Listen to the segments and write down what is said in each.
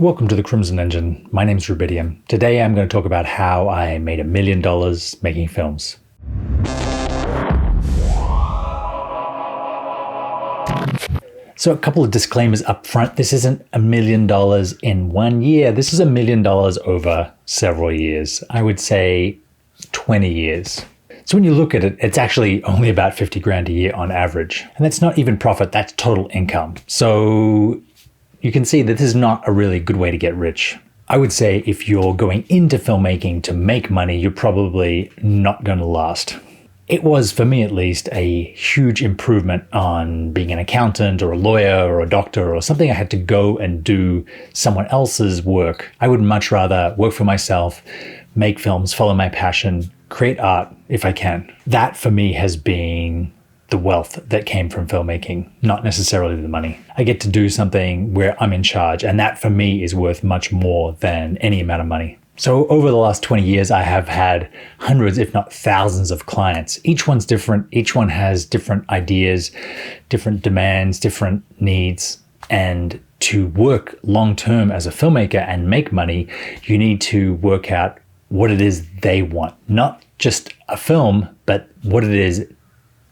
Welcome to the Crimson Engine. My name's 𝙁𝙁𝙇𝙈. Today I'm going to talk about how I made $1 million making films. So a couple of disclaimers up front. This isn't $1 million in 1 year. This is $1 million over several years. I would say 20 years. So when you look at it, it's actually only about 50 grand a year on average. And that's not even profit, that's total income. So you can see that this is not a really good way to get rich. I would say if you're going into filmmaking to make money, you're probably not going to last. It was, for me at least, a huge improvement on being an accountant or a lawyer or a doctor or something I had to go and do someone else's work. I would much rather work for myself, make films, follow my passion, create art if I can. That for me has been the wealth that came from filmmaking, not necessarily the money. I get to do something where I'm in charge, and that for me is worth much more than any amount of money. So over the last 20 years, I have had hundreds, if not thousands of clients. Each one's different. Each one has different ideas, different demands, different needs. And to work long-term as a filmmaker and make money, you need to work out what it is they want. Not just a film, but what it is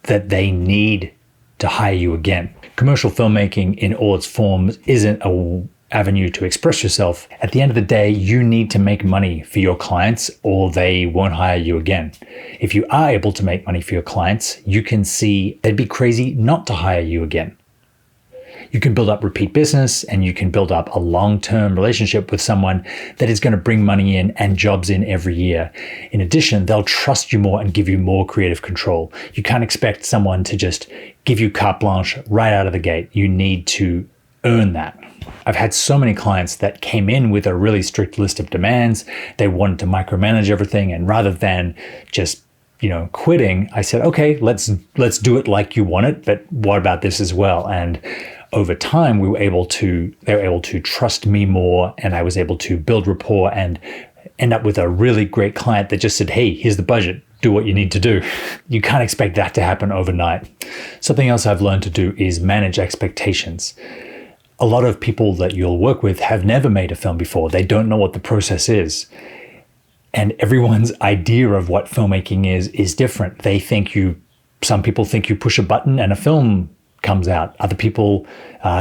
that they need to hire you again. Commercial filmmaking in all its forms isn't an avenue to express yourself. At the end of the day, you need to make money for your clients or they won't hire you again. If you are able to make money for your clients, you can see they'd be crazy not to hire you again. You can build up repeat business and you can build up a long-term relationship with someone that is going to bring money in and jobs in every year. In addition, they'll trust you more and give you more creative control. You can't expect someone to just give you carte blanche right out of the gate. You need to earn that. I've had so many clients that came in with a really strict list of demands. They wanted to micromanage everything, and rather than just quitting, I said, okay, let's do it like you want it, but what about this as well? And over time, they were able to trust me more, and I was able to build rapport and end up with a really great client that just said, hey, here's the budget, do what you need to do. You can't expect that to happen overnight. Something else I've learned to do is manage expectations. A lot of people that you'll work with have never made a film before. They don't know what the process is. And everyone's idea of what filmmaking is different. Some people think you push a button and a film comes out. Other people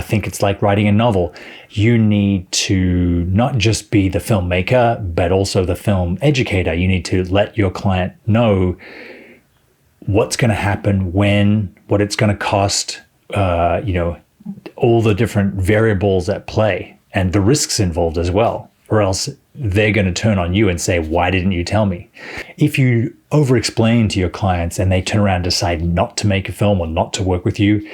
think it's like writing a novel. You need to not just be the filmmaker, but also the film educator. You need to let your client know what's going to happen, when, what it's going to cost, all the different variables at play and the risks involved as well, or else they're going to turn on you and say, why didn't you tell me? If you over-explain to your clients and they turn around and decide not to make a film or not to work with you,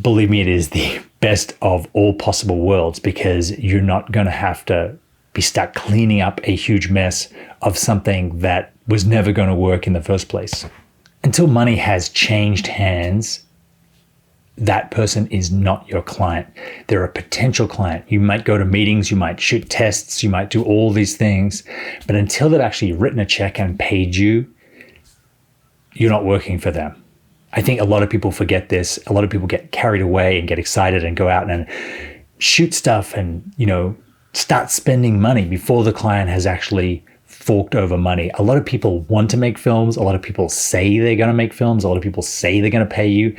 believe me, it is the best of all possible worlds, because you're not going to have to be stuck cleaning up a huge mess of something that was never going to work in the first place. Until money has changed hands, that person is not your client. They're a potential client. You might go to meetings, you might shoot tests, you might do all these things, but until they've actually written a check and paid you, you're not working for them. I think a lot of people forget this. A lot of people get carried away and get excited and go out and shoot stuff and, start spending money before the client has actually forked over money. A lot of people want to make films. A lot of people say they're going to make films. A lot of people say they're going to pay you,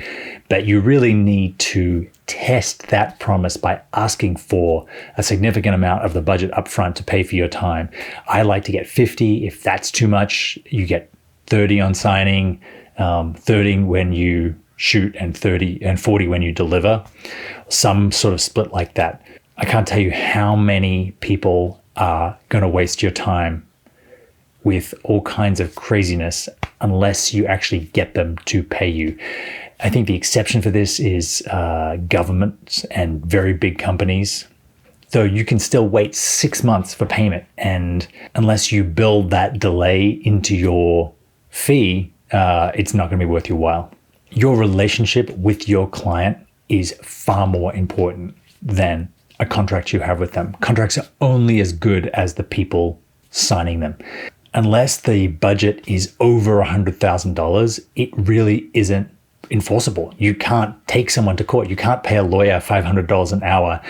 but you really need to test that promise by asking for a significant amount of the budget up front to pay for your time. I like to get 50. If that's too much, you get 30 on signing, 30 when you shoot, and 40 when you deliver. Some sort of split like that. I can't tell you how many people are going to waste your time with all kinds of craziness unless you actually get them to pay you. I think the exception for this is governments and very big companies. Though you can still wait 6 months for payment, and unless you build that delay into your fee, it's not going to be worth your while. Your relationship with your client is far more important than a contract you have with them. Contracts are only as good as the people signing them. Unless the budget is over $100,000, it really isn't enforceable. You can't take someone to court. You can't pay a lawyer $500 an hour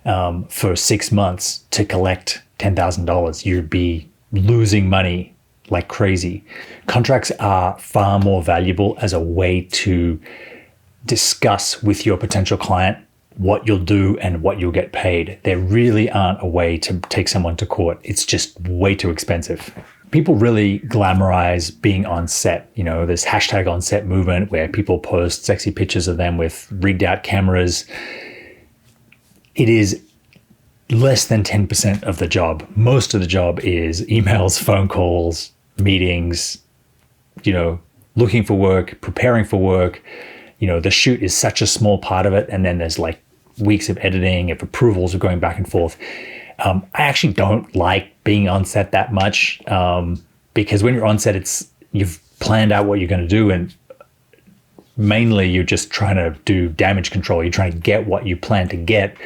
for 6 months to collect $10,000. You'd be losing money like crazy. Contracts are far more valuable as a way to discuss with your potential client what you'll do and what you'll get paid. They really aren't a way to take someone to court. It's just way too expensive. People really glamorize being on set. You know, this hashtag on set movement where people post sexy pictures of them with rigged out cameras. It is less than 10% of the job. Most of the job is emails, phone calls, meetings, you know, looking for work, preparing for work. You know, the shoot is such a small part of it. And then there's like weeks of editing, if approvals are going back and forth. I actually don't like being on set that much because when you're on set, you've planned out what you're going to do, and mainly you're just trying to do damage control. You're trying to get what you plan to get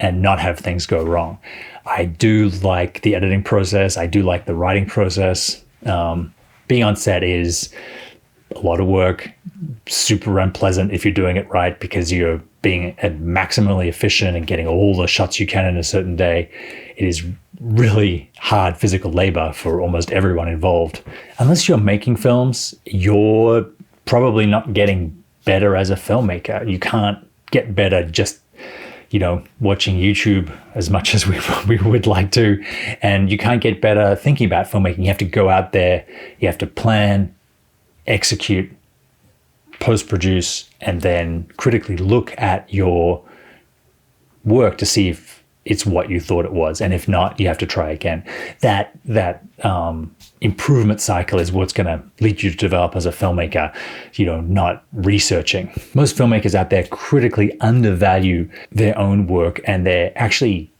and not have things go wrong. I do like the editing process. I do like the writing process. Being on set is a lot of work, super unpleasant if you're doing it right, because you're being maximally efficient and getting all the shots you can in a certain day. It is really hard physical labor for almost everyone involved. Unless you're making films, you're probably not getting better as a filmmaker. You can't get better just, you know, watching YouTube as much as we would like to. And you can't get better thinking about filmmaking. You have to go out there, you have to plan, execute, post-produce, and then critically look at your work to see if it's what you thought it was. And if not, you have to try again. That improvement cycle is what's going to lead you to develop as a filmmaker, you know, not researching. Most filmmakers out there critically undervalue their own work, and they're actually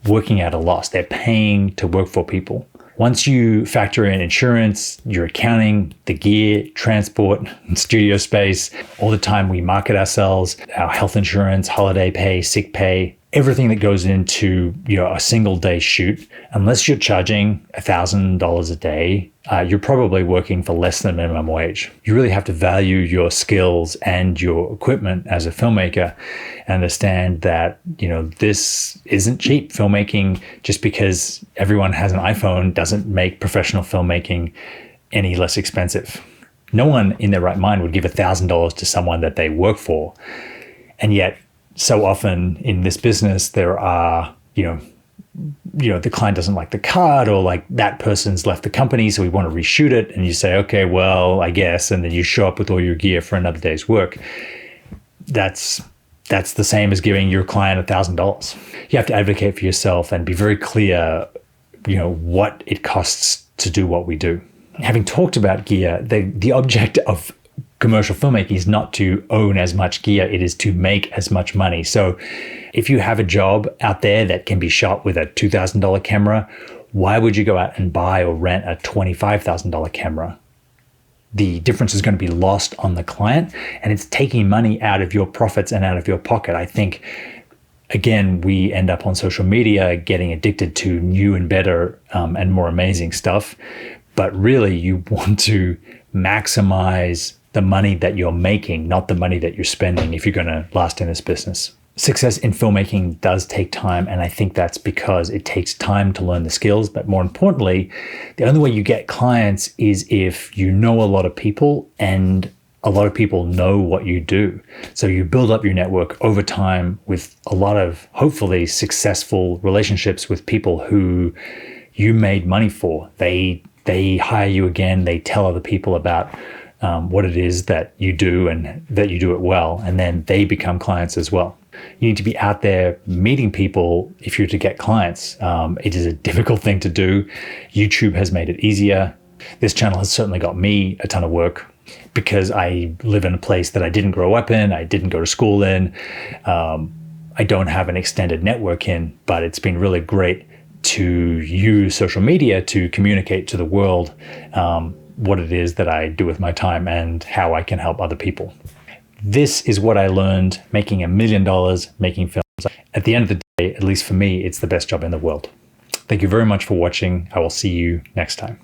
working at a loss. They're paying to work for people. Once you factor in insurance, your accounting, the gear, transport, studio space, all the time we market ourselves, our health insurance, holiday pay, sick pay, everything that goes into, you know, a single day shoot, unless you're charging $1,000 a day, you're probably working for less than minimum wage. You really have to value your skills and your equipment as a filmmaker and understand that, you know, this isn't cheap. Filmmaking, just because everyone has an iPhone, doesn't make professional filmmaking any less expensive. No one in their right mind would give $1,000 to someone that they work for. And yet, so often in this business, there are, you know, the client doesn't like the card, or like that person's left the company, so we want to reshoot it. And you say, okay, well, I guess. And then you show up with all your gear for another day's work. That's the same as giving your client $1,000. You have to advocate for yourself and be very clear, you know, what it costs to do what we do. Having talked about gear, the object of commercial filmmaking is not to own as much gear, it is to make as much money. So if you have a job out there that can be shot with a $2,000 camera, why would you go out and buy or rent a $25,000 camera? The difference is going to be lost on the client, and it's taking money out of your profits and out of your pocket. I think, again, we end up on social media getting addicted to new and better and more amazing stuff. But really, you want to maximize the money that you're making, not the money that you're spending, if you're going to last in this business. Success in filmmaking does take time, and I think that's because it takes time to learn the skills. But more importantly, the only way you get clients is if you know a lot of people and a lot of people know what you do. So you build up your network over time with a lot of hopefully successful relationships with people who you made money for. They hire you again, they tell other people about what it is that you do and that you do it well, and then they become clients as well. You need to be out there meeting people if you're to get clients. It is a difficult thing to do. YouTube has made it easier. This channel has certainly got me a ton of work because I live in a place that I didn't grow up in, I didn't go to school in, I don't have an extended network in, but it's been really great to use social media to communicate to the world what it is that I do with my time and how I can help other people. This is what I learned making $1 million making films. At the end of the day, at least for me, it's the best job in the world. Thank you very much for watching. I will see you next time.